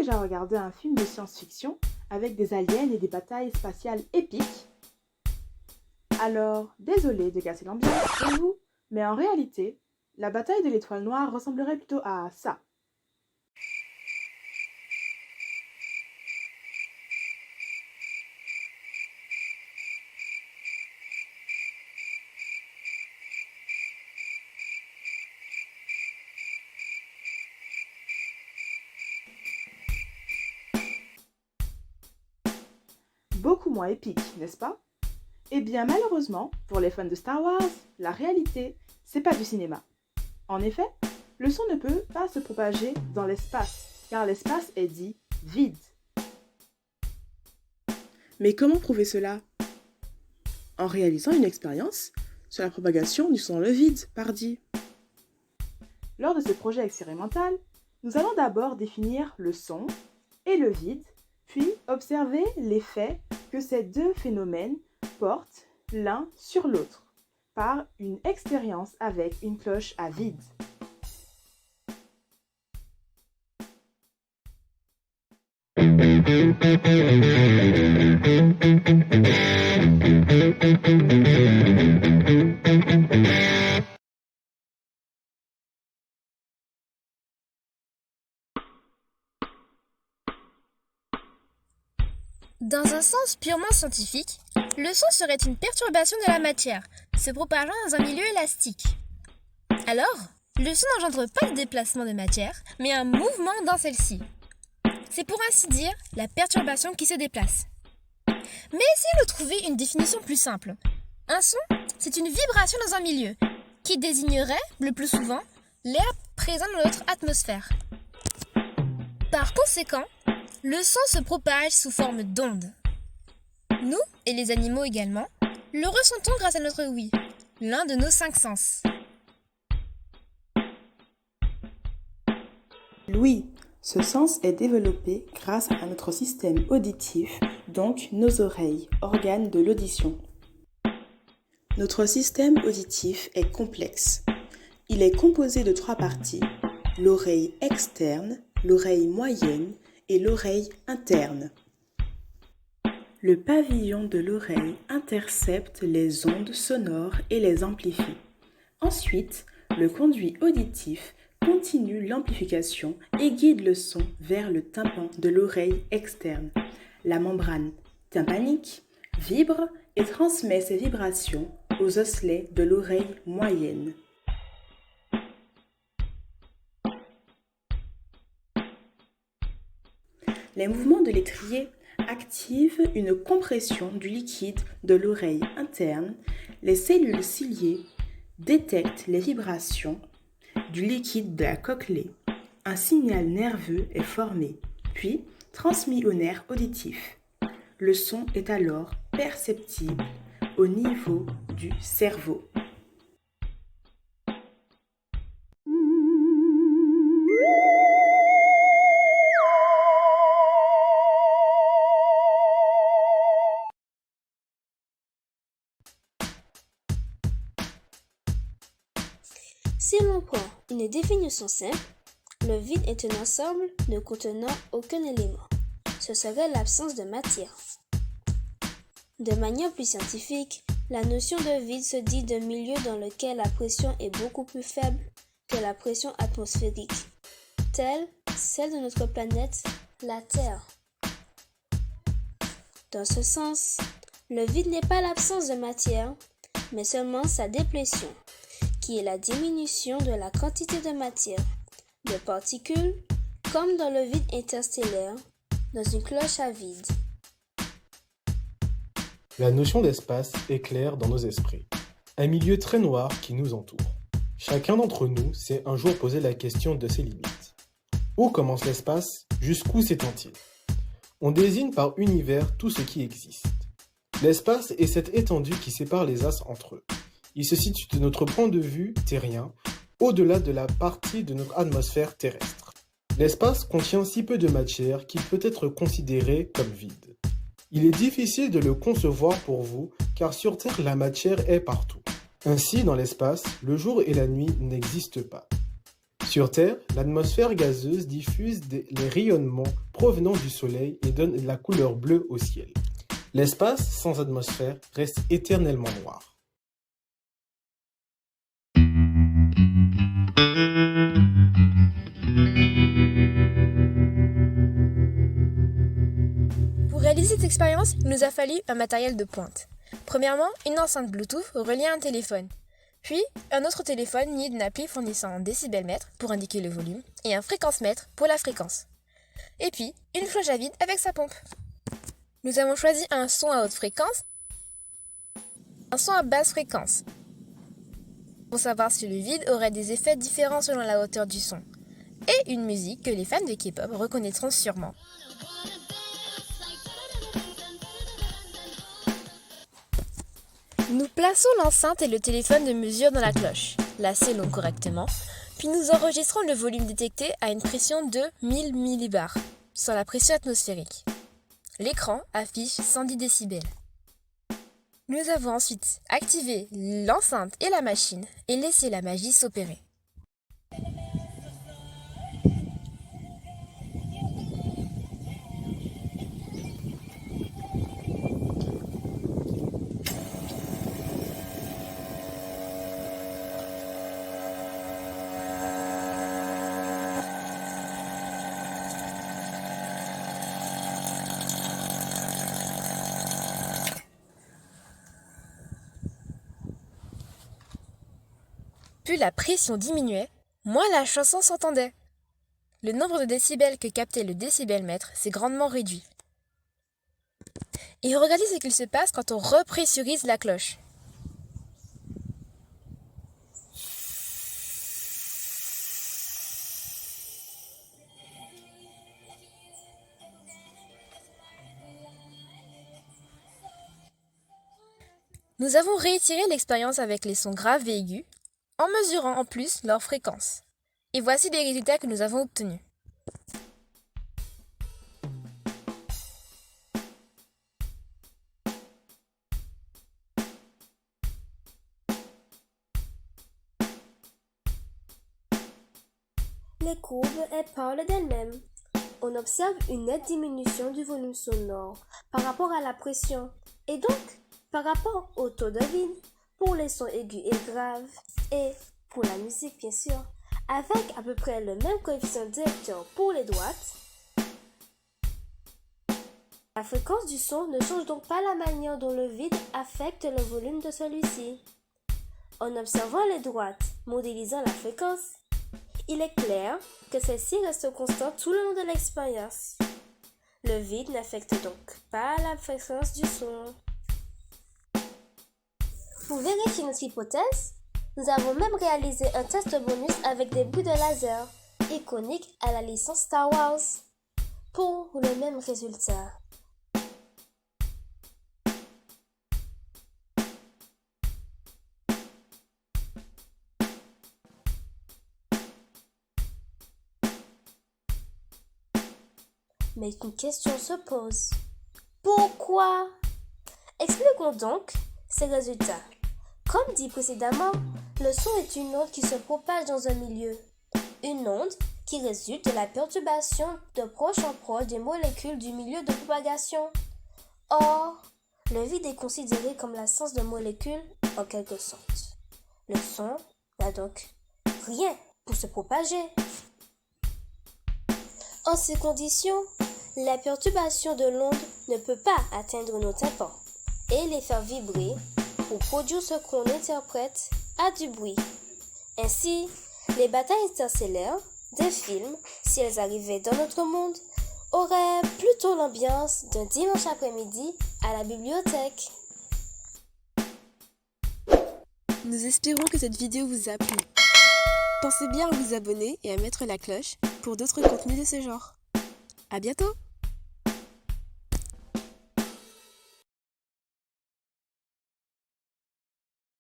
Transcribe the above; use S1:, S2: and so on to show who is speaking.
S1: déjà regardé un film de science-fiction avec des aliens et des batailles spatiales épiques? Alors, désolé de casser l'ambiance pour vous, mais en réalité, la bataille de l'étoile noire ressemblerait plutôt à ça. Beaucoup moins épique, n'est-ce pas? Eh bien, malheureusement, pour les fans de Star Wars, la réalité, c'est pas du cinéma. En effet, le son ne peut pas se propager dans l'espace, car l'espace est dit vide. Mais comment prouver cela? En réalisant une expérience sur la propagation du son dans le vide, pardi. Lors de ce projet expérimental, nous allons d'abord définir le son et le vide, puis observer l'effet que ces deux phénomènes portent l'un sur l'autre par une expérience avec une cloche à vide.
S2: Dans un sens purement scientifique, le son serait une perturbation de la matière, se propageant dans un milieu élastique. Alors, le son n'engendre pas de déplacement de matière, mais un mouvement dans celle-ci. C'est pour ainsi dire la perturbation qui se déplace. Mais essayons de trouver une définition plus simple. Un son, c'est une vibration dans un milieu, qui désignerait, le plus souvent, l'air présent dans notre atmosphère. Par conséquent, le son se propage sous forme d'ondes. Nous, et les animaux également, le ressentons grâce à notre ouïe, l'un de nos 5 sens.
S1: L'ouïe, ce sens est développé grâce à notre système auditif, donc nos oreilles, organes de l'audition. Notre système auditif est complexe. Il est composé de 3 parties, l'oreille externe, l'oreille moyenne et l'oreille interne. Le pavillon de l'oreille intercepte les ondes sonores et les amplifie. Ensuite, le conduit auditif continue l'amplification et guide le son vers le tympan de l'oreille externe. La membrane tympanique vibre et transmet ses vibrations aux osselets de l'oreille moyenne. Les mouvements de l'étrier activent une compression du liquide de l'oreille interne. Les cellules ciliées détectent les vibrations du liquide de la cochlée. Un signal nerveux est formé, puis transmis au nerf auditif. Le son est alors perceptible au niveau du cerveau.
S3: Si l'on prend une définition simple, le vide est un ensemble ne contenant aucun élément. Ce serait l'absence de matière. De manière plus scientifique, la notion de vide se dit d'un milieu dans lequel la pression est beaucoup plus faible que la pression atmosphérique, telle celle de notre planète, la Terre. Dans ce sens, le vide n'est pas l'absence de matière, mais seulement sa déplétion, qui est la diminution de la quantité de matière, de particules, comme dans le vide interstellaire, dans une cloche à vide.
S4: La notion d'espace est claire dans nos esprits. Un milieu très noir qui nous entoure. Chacun d'entre nous s'est un jour posé la question de ses limites. Où commence l'espace? Jusqu'où s'étend-il? On désigne par univers tout ce qui existe. L'espace est cette étendue qui sépare les astres entre eux. Il se situe de notre point de vue terrien, au-delà de la partie de notre atmosphère terrestre. L'espace contient si peu de matière qu'il peut être considéré comme vide. Il est difficile de le concevoir pour vous, car sur Terre, la matière est partout. Ainsi, dans l'espace, le jour et la nuit n'existent pas. Sur Terre, l'atmosphère gazeuse diffuse les rayonnements provenant du Soleil et donne la couleur bleue au ciel. L'espace, sans atmosphère, reste éternellement noir.
S2: Pour réaliser cette expérience, il nous a fallu un matériel de pointe. Premièrement, une enceinte Bluetooth reliée à un téléphone. Puis, un autre téléphone muni d'une appli fournissant un décibelmètre pour indiquer le volume et un fréquencemètre pour la fréquence. Et puis, une cloche à vide avec sa pompe. Nous avons choisi un son à haute fréquence, un son à basse fréquence, pour savoir si le vide aurait des effets différents selon la hauteur du son, et une musique que les fans de K-pop reconnaîtront sûrement. Nous plaçons l'enceinte et le téléphone de mesure dans la cloche, la scellons correctement, puis nous enregistrons le volume détecté à une pression de 1000 millibars, sans la pression atmosphérique. L'écran affiche 110 décibels. Nous avons ensuite activé l'enceinte et la machine et laissé la magie s'opérer. Plus la pression diminuait, moins la chanson s'entendait. Le nombre de décibels que captait le décibelmètre s'est grandement réduit. Et regardez ce qu'il se passe quand on repressurise la cloche. Nous avons réitéré l'expérience avec les sons graves et aigus, en mesurant en plus leur fréquence. Et voici les résultats que nous avons obtenus.
S3: Les courbes, elles parlent d'elles-mêmes. On observe une nette diminution du volume sonore par rapport à la pression et donc par rapport au taux de vide pour les sons aigus et graves et pour la musique bien sûr, avec à peu près le même coefficient directeur pour les droites. La fréquence du son ne change donc pas la manière dont le vide affecte le volume de celui-ci. En observant les droites modélisant la fréquence, il est clair que celle-ci reste constante tout le long de l'expérience. Le vide n'affecte donc pas la fréquence du son. Pour vérifier notre hypothèse, nous avons même réalisé un test bonus avec des bruits de laser, iconiques à la licence Star Wars, pour le même résultat. Mais une question se pose. Pourquoi? Expliquons donc ces résultats. Comme dit précédemment, le son est une onde qui se propage dans un milieu. Une onde qui résulte de la perturbation de proche en proche des molécules du milieu de propagation. Or, le vide est considéré comme l'absence de molécules en quelque sorte. Le son n'a donc rien pour se propager. En ces conditions, la perturbation de l'onde ne peut pas atteindre nos tympans et les faire vibrer pour produire ce qu'on interprète à du bruit. Ainsi, les batailles interstellaires des films, si elles arrivaient dans notre monde, auraient plutôt l'ambiance d'un dimanche après-midi à la bibliothèque.
S1: Nous espérons que cette vidéo vous a plu. Pensez bien à vous abonner et à mettre la cloche pour d'autres contenus de ce genre. À bientôt!